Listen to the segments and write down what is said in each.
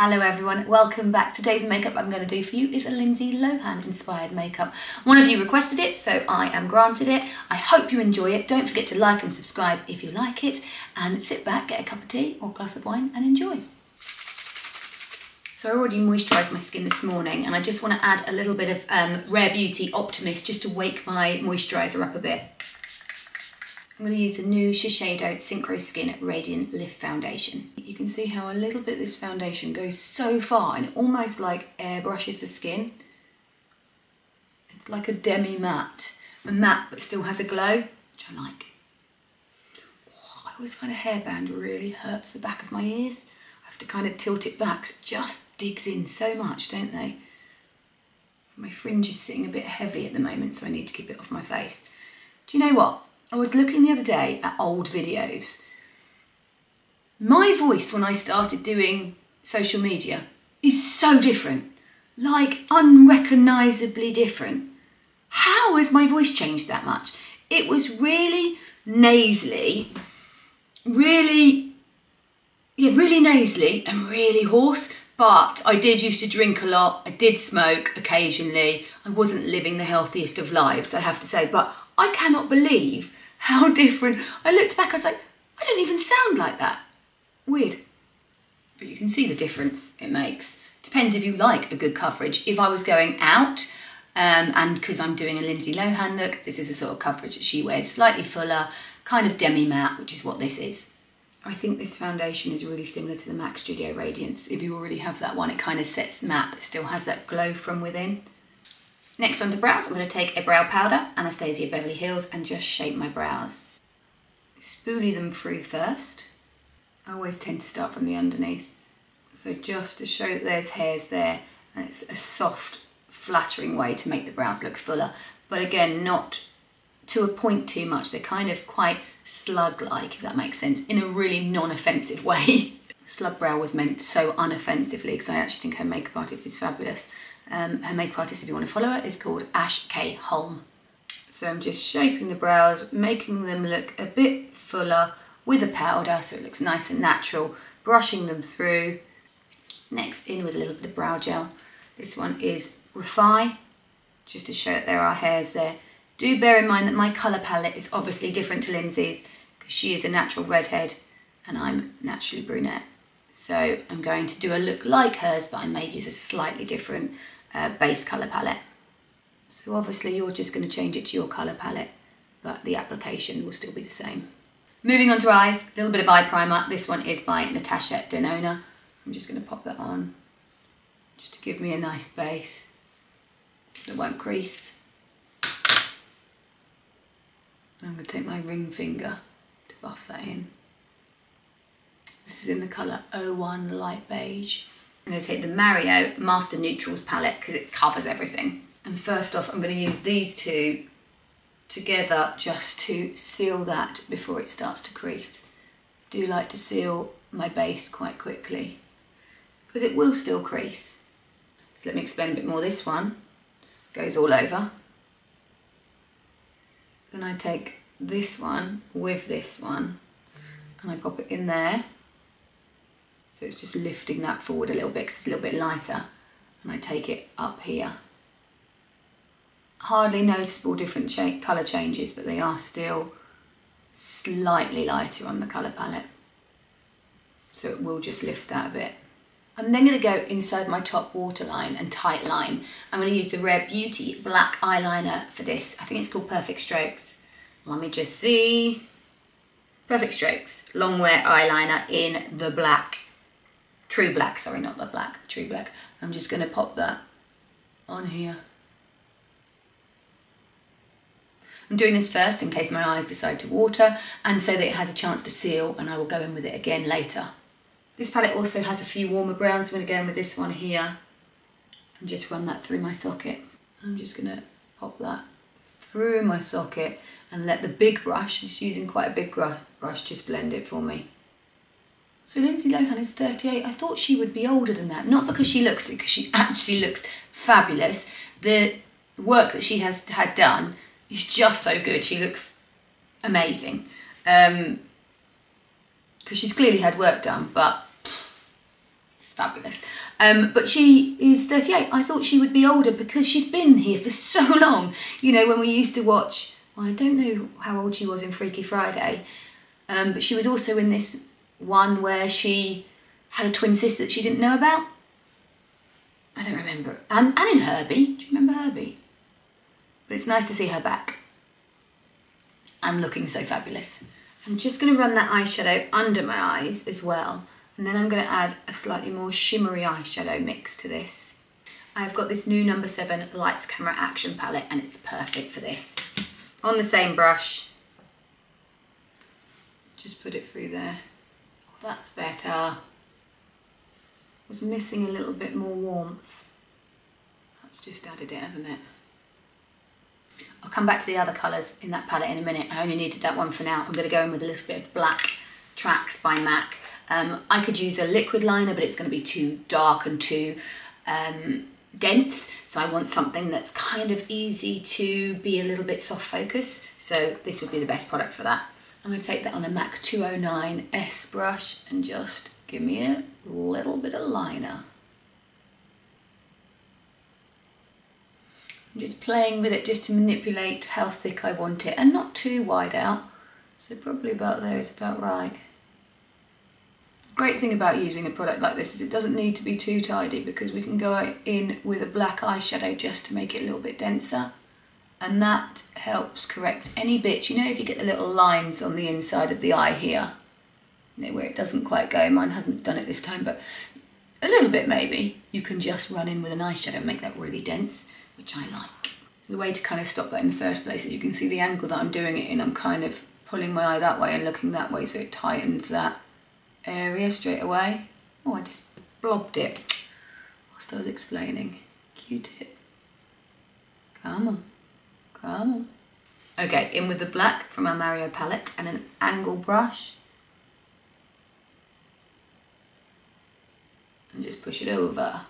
Hello everyone, welcome back. Today's makeup I'm going to do for you is a Lindsay Lohan inspired makeup. One of you requested it, so I am granted it. I hope you enjoy it. Don't forget to like and subscribe if you like it, and sit back, get a cup of tea or a glass of wine and enjoy. So I already moisturised my skin this morning, and I just want to add a little bit of Rare Beauty Optimist just to wake my moisturiser up a bit. I'm going to use the new Shiseido Synchro Skin Radiant Lift Foundation. You can see how a little bit of this foundation goes so far and it almost like airbrushes the skin. It's like a demi-matte. A matte but still has a glow, which I like. Oh, I always find a hairband really hurts the back of my ears. I have to kind of tilt it back because it just digs in so much, don't they? My fringe is sitting a bit heavy at the moment, so I need to keep it off my face. Do you know what? I was looking the other day at old videos. My voice when I started doing social media is so different, like unrecognisably different. How has my voice changed that much? It was really nasally, really nasally and really hoarse, but I did used to drink a lot, I did smoke occasionally, I wasn't living the healthiest of lives, I have to say, but I cannot believe how different. I looked back, I was like, I don't even sound like that. Weird. But you can see the difference it makes. Depends if you like a good coverage. If I was going out, and because I'm doing a Lindsay Lohan look, this is the sort of coverage that she wears. Slightly fuller, kind of demi-matte, which is what this is. I think this foundation is really similar to the MAC Studio Radiance. If you already have that one, it kind of sets the matte, but still has that glow from within. Next onto brows, I'm going to take a brow powder, Anastasia Beverly Hills, and just shape my brows. Spoolie them through first. I always tend to start from the underneath. So just to show that there's hairs there, and it's a soft, flattering way to make the brows look fuller. But again, not to a point too much. They're kind of quite slug-like, if that makes sense, in a really non-offensive way. Slug brow was meant so unoffensively because I actually think her makeup artist is fabulous. Her makeup artist, if you want to follow her, is called Ash K. Holm. So I'm just shaping the brows, making them look a bit fuller with a powder so it looks nice and natural, brushing them through. Next, in with a little bit of brow gel. This one is Refine, just to show that there are hairs there. Do bear in mind that my colour palette is obviously different to Lindsay's because she is a natural redhead and I'm naturally brunette. So I'm going to do a look like hers, but I may use a slightly different base colour palette. So obviously you're just going to change it to your colour palette, but the application will still be the same. Moving on to eyes, a little bit of eye primer. This one is by Natasha Denona. I'm just going to pop that on, just to give me a nice base that won't crease. I'm going to take my ring finger to buff that in. This is in the colour 01 Light Beige. I'm going to take the Mario Master Neutrals palette because it covers everything. And first off, I'm going to use these two together just to seal that before it starts to crease. I do like to seal my base quite quickly because it will still crease. So let me explain a bit more. This one goes all over. Then I take this one with this one and I pop it in there. So it's just lifting that forward a little bit because it's a little bit lighter. And I take it up here. Hardly noticeable different colour changes, but they are still slightly lighter on the colour palette. So it will just lift that a bit. I'm then going to go inside my top waterline and tight line. I'm going to use the Rare Beauty black eyeliner for this. I think it's called Perfect Strokes. Let me just see. Perfect Strokes long wear eyeliner in the black. True black, sorry, not the black, the true black. I'm just going to pop that on here. I'm doing this first in case my eyes decide to water and so that it has a chance to seal, and I will go in with it again later. This palette also has a few warmer browns. I'm going to go in with this one here and just run that through my socket. I'm just going to pop that through my socket and let the big brush, just using quite a big brush, just blend it for me. So Lindsay Lohan is 38. I thought she would be older than that. Not because she looks it, because she actually looks fabulous. The work that she has had done is just so good. She looks amazing. Because she's clearly had work done, but fabulous. But she is 38. I thought she would be older because she's been here for so long. You know, when we used to watch, well, I don't know how old she was in Freaky Friday, but she was also in this one where she had a twin sister that she didn't know about. I don't remember. And in Herbie. Do you remember Herbie? But it's nice to see her back. And looking so fabulous. I'm just going to run that eyeshadow under my eyes as well. And then I'm going to add a slightly more shimmery eyeshadow mix to this. I've got this new No. 7 Lights Camera Action palette and it's perfect for this. On the same brush. Just put it through there. Oh, that's better. Was missing a little bit more warmth. That's just added it, hasn't it? I'll come back to the other colours in that palette in a minute. I only needed that one for now. I'm going to go in with a little bit of Black Tracks by MAC. I could use a liquid liner, but it's going to be too dark and too dense. So I want something that's kind of easy to be a little bit soft focus. So this would be the best product for that. I'm going to take that on a MAC 209 S brush and just give me a little bit of liner. I'm just playing with it just to manipulate how thick I want it and not too wide out. So probably about there is about right. The great thing about using a product like this is it doesn't need to be too tidy because we can go in with a black eyeshadow just to make it a little bit denser. And that helps correct any bits. You know, if you get the little lines on the inside of the eye here, you know, where it doesn't quite go. Mine hasn't done it this time, but a little bit maybe. You can just run in with an eyeshadow and make that really dense, which I like. The way to kind of stop that in the first place is you can see the angle that I'm doing it in. I'm kind of pulling my eye that way and looking that way, so it tightens that area straight away. Oh, I just blobbed it whilst I was explaining. Q-tip. Come on. Come on. Okay, in with the black from our Mario palette and an angle brush. And just push it over.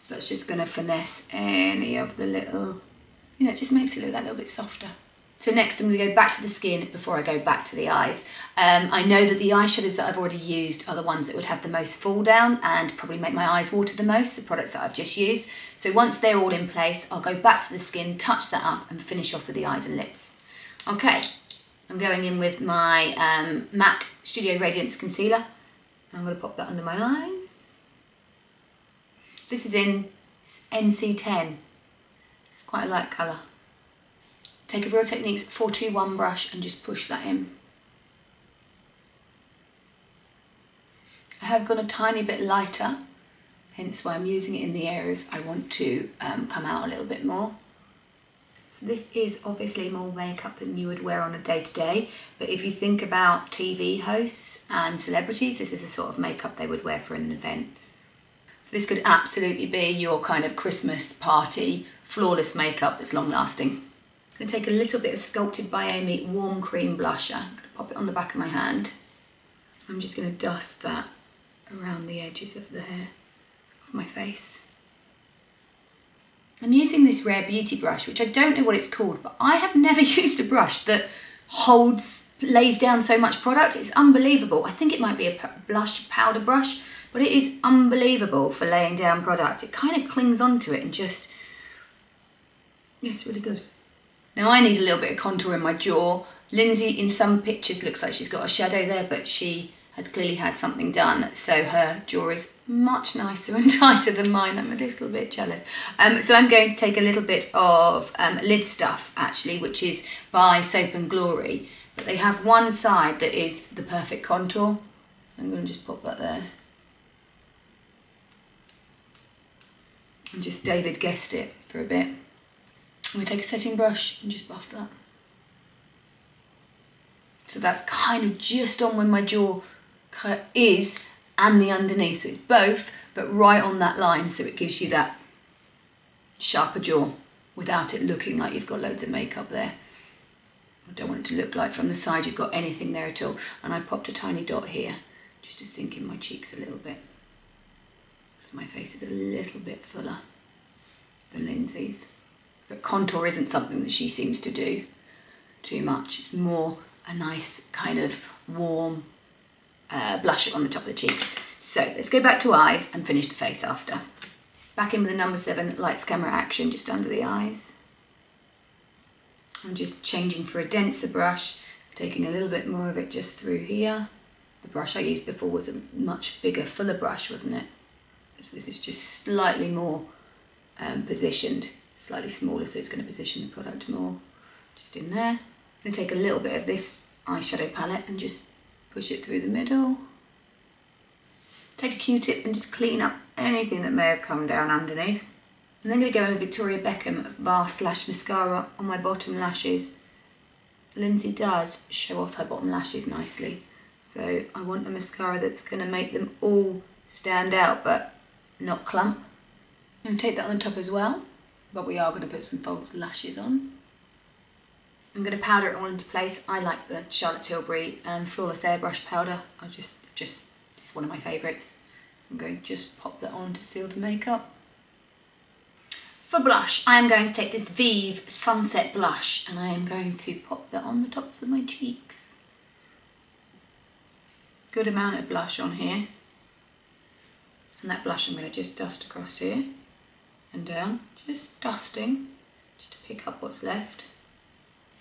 So that's just going to finesse any of the little, you know, it just makes it look that little bit softer. So next I'm going to go back to the skin before I go back to the eyes. I know that the eyeshadows that I've already used are the ones that would have the most fall down and probably make my eyes water the most, the products that I've just used. So once they're all in place, I'll go back to the skin, touch that up and finish off with the eyes and lips. Okay, I'm going in with my MAC Studio Radiance Concealer. I'm going to pop that under my eyes. This is in NC10. It's quite a light colour. Take a Real Techniques 421 brush and just push that in. I have gone a tiny bit lighter, hence why I'm using it in the areas I want to come out a little bit more. So this is obviously more makeup than you would wear on a day-to-day, but if you think about TV hosts and celebrities, this is the sort of makeup they would wear for an event. So this could absolutely be your kind of Christmas party, flawless makeup that's long-lasting. I'm going to take a little bit of Sculpted by Amy Warm Cream Blusher. I'm going to pop it on the back of my hand. I'm just going to dust that around the edges of the hair of my face. I'm using this Rare Beauty brush, which I don't know what it's called, but I have never used a brush that lays down so much product. It's unbelievable. I think it might be a blush powder brush, but it is unbelievable for laying down product. It kind of clings onto it and just, yeah, it's really good. Now I need a little bit of contour in my jaw. Lindsay in some pictures looks like she's got a shadow there, but she has clearly had something done, so her jaw is much nicer and tighter than mine. I'm a little bit jealous. So I'm going to take a little bit of lid stuff actually, which is by Soap and Glory, but they have one side that is the perfect contour. So I'm going to just pop that there. And just David guessed it for a bit. I'm going to take a setting brush and just buff that. So that's kind of just on where my jaw is and the underneath. So it's both, but right on that line, so it gives you that sharper jaw without it looking like you've got loads of makeup there. I don't want it to look like from the side you've got anything there at all. And I've popped a tiny dot here just to sink in my cheeks a little bit, because my face is a little bit fuller than Lindsay's. But contour isn't something that she seems to do too much. It's more a nice kind of warm blush on the top of the cheeks. So let's go back to eyes and finish the face after. Back in with the number 7 Lights Camera Action just under the eyes. I'm just changing for a denser brush, taking a little bit more of it just through here. The brush I used before was a much bigger, fuller brush, wasn't it? So this is just slightly more positioned, slightly smaller, so it's going to position the product more. Just in there. I'm going to take a little bit of this eyeshadow palette and just push it through the middle. Take a Q-tip and just clean up anything that may have come down underneath. And then I'm going to go in with Victoria Beckham Vast Lash Mascara on my bottom lashes. Lindsay does show off her bottom lashes nicely. So I want a mascara that's going to make them all stand out but not clump. I'm going to take that on the top as well, but we are going to put some false lashes on. I'm going to powder it all into place. I like the Charlotte Tilbury Flawless Airbrush powder. It's one of my favourites. So I'm going to just pop that on to seal the makeup. For blush, I am going to take this Vive Sunset Blush and I am going to pop that on the tops of my cheeks. Good amount of blush on here. And that blush I'm going to just dust across here and down. Just dusting, just to pick up what's left.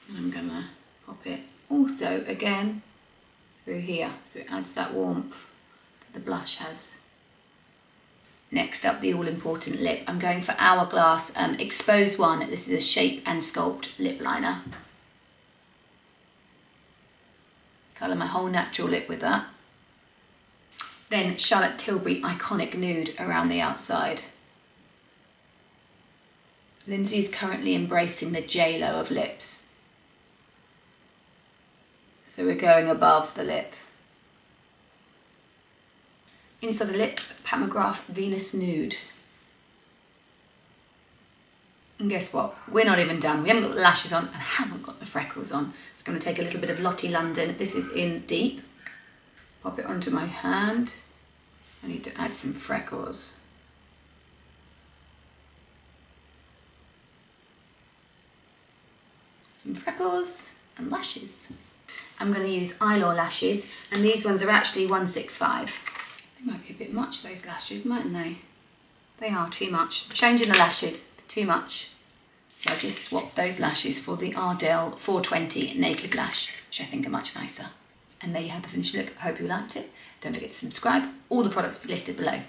And I'm going to pop it also again through here, so it adds that warmth that the blush has. Next up, the all-important lip. I'm going for Hourglass Expose One. This is a Shape and Sculpt lip liner. Colour my whole natural lip with that. Then Charlotte Tilbury Iconic Nude around the outside. Lindsay is currently embracing the J-Lo of lips. So we're going above the lip. Inside the lip, Pat McGrath Venus Nude. And guess what? We're not even done. We haven't got the lashes on and haven't got the freckles on. It's going to take a little bit of Lottie London. This is in Deep. Pop it onto my hand. I need to add some freckles. Some freckles and lashes. I'm going to use Eyelaw lashes, and these ones are actually 165. They might be a bit much, those lashes, mightn't they? They are too much. Changing the lashes, too much. So I just swapped those lashes for the Ardell 420 Naked Lash, which I think are much nicer. And there you have the finished look. I hope you liked it. Don't forget to subscribe. All the products will be listed below.